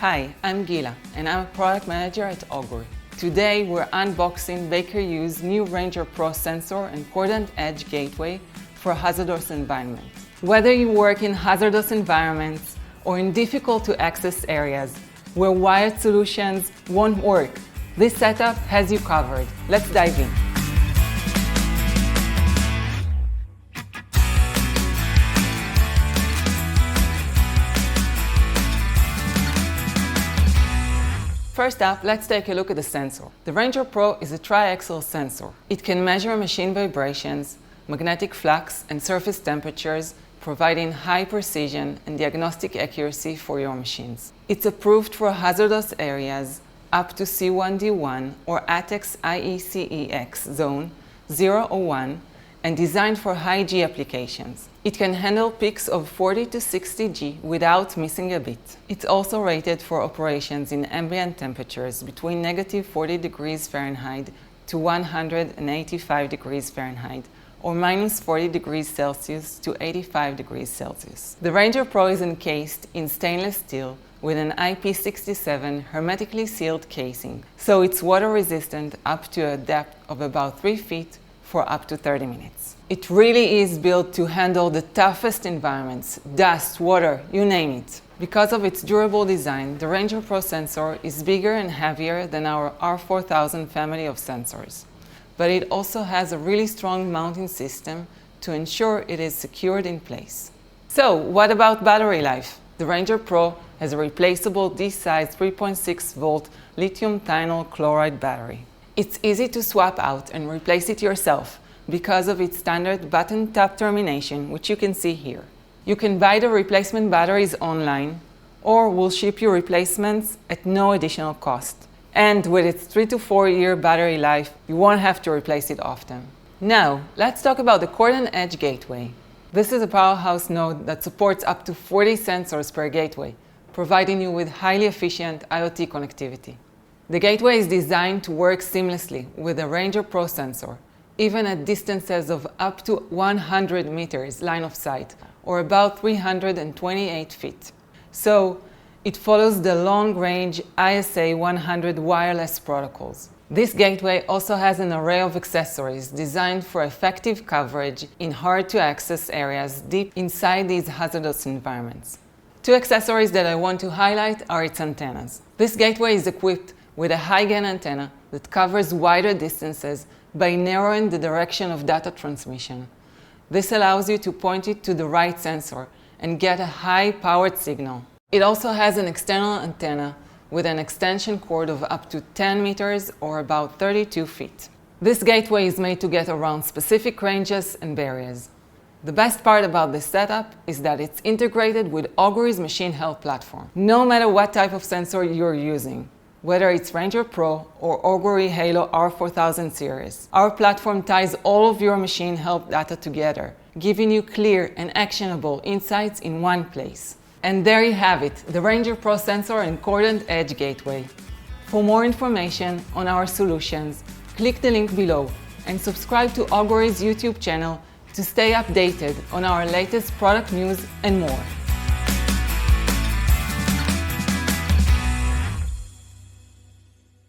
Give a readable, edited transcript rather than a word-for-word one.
Hi, I'm Gila, and I'm a product manager at Augury. Today, we're unboxing Baker Hughes's new Ranger Pro sensor and Cordant Edge Gateway for hazardous environments. Whether you work in hazardous environments or in difficult-to-access areas where wired solutions won't work, this setup has you covered. Let's dive in. First up, let's take a look at the sensor. The Ranger Pro is a triaxial sensor. It can measure machine vibrations, magnetic flux, and surface temperatures, providing high precision and diagnostic accuracy for your machines. It's approved for hazardous areas up to C1D1 or ATEX IECEx Zone 0 or 1 and designed for high G applications. It can handle peaks of 40 to 60 G without missing a beat. It's also rated for operations in ambient temperatures between -40 degrees Fahrenheit to 185 degrees Fahrenheit or -40 degrees Celsius to 85 degrees Celsius. The Ranger Pro is encased in stainless steel with an IP67 hermetically sealed casing, so it's water resistant up to a depth of about 3 feet for up to 30 minutes. It really is built to handle the toughest environments, dust, water, you name it. Because of its durable design, the Ranger Pro sensor is bigger and heavier than our R4000 family of sensors. But it also has a really strong mounting system to ensure it is secured in place. So, what about battery life? The Ranger Pro has a replaceable D-size 3.6-volt lithium thionyl chloride battery. It's easy to swap out and replace it yourself because of its standard button tap termination, which you can see here. You can buy the replacement batteries online, or we'll ship you replacements at no additional cost. And with its 3 to 4 year battery life, you won't have to replace it often. Now, let's talk about the Cordant Edge Gateway. This is a powerhouse node that supports up to 40 sensors per gateway, providing you with highly efficient IoT connectivity. The gateway is designed to work seamlessly with a Ranger Pro sensor, even at distances of up to 100 meters line of sight, or about 328 feet. So, it follows the long-range ISA 100 wireless protocols. This gateway also has an array of accessories designed for effective coverage in hard-to-access areas deep inside these hazardous environments. Two accessories that I want to highlight are its antennas. This gateway is equipped with a high-gain antenna that covers wider distances by narrowing the direction of data transmission. This allows you to point it to the right sensor and get a high-powered signal. It also has an external antenna with an extension cord of up to 10 meters or about 32 feet. This gateway is made to get around specific ranges and barriers. The best part about this setup is that it's integrated with Augury's machine health platform. No matter what type of sensor you're using, whether it's Ranger Pro or Augury Halo R4000 series, our platform ties all of your machine health data together, giving you clear and actionable insights in one place. And there you have it, the Ranger Pro sensor and Cordant Edge Gateway. For more information on our solutions, click the link below and subscribe to Augury's YouTube channel to stay updated on our latest product news and more.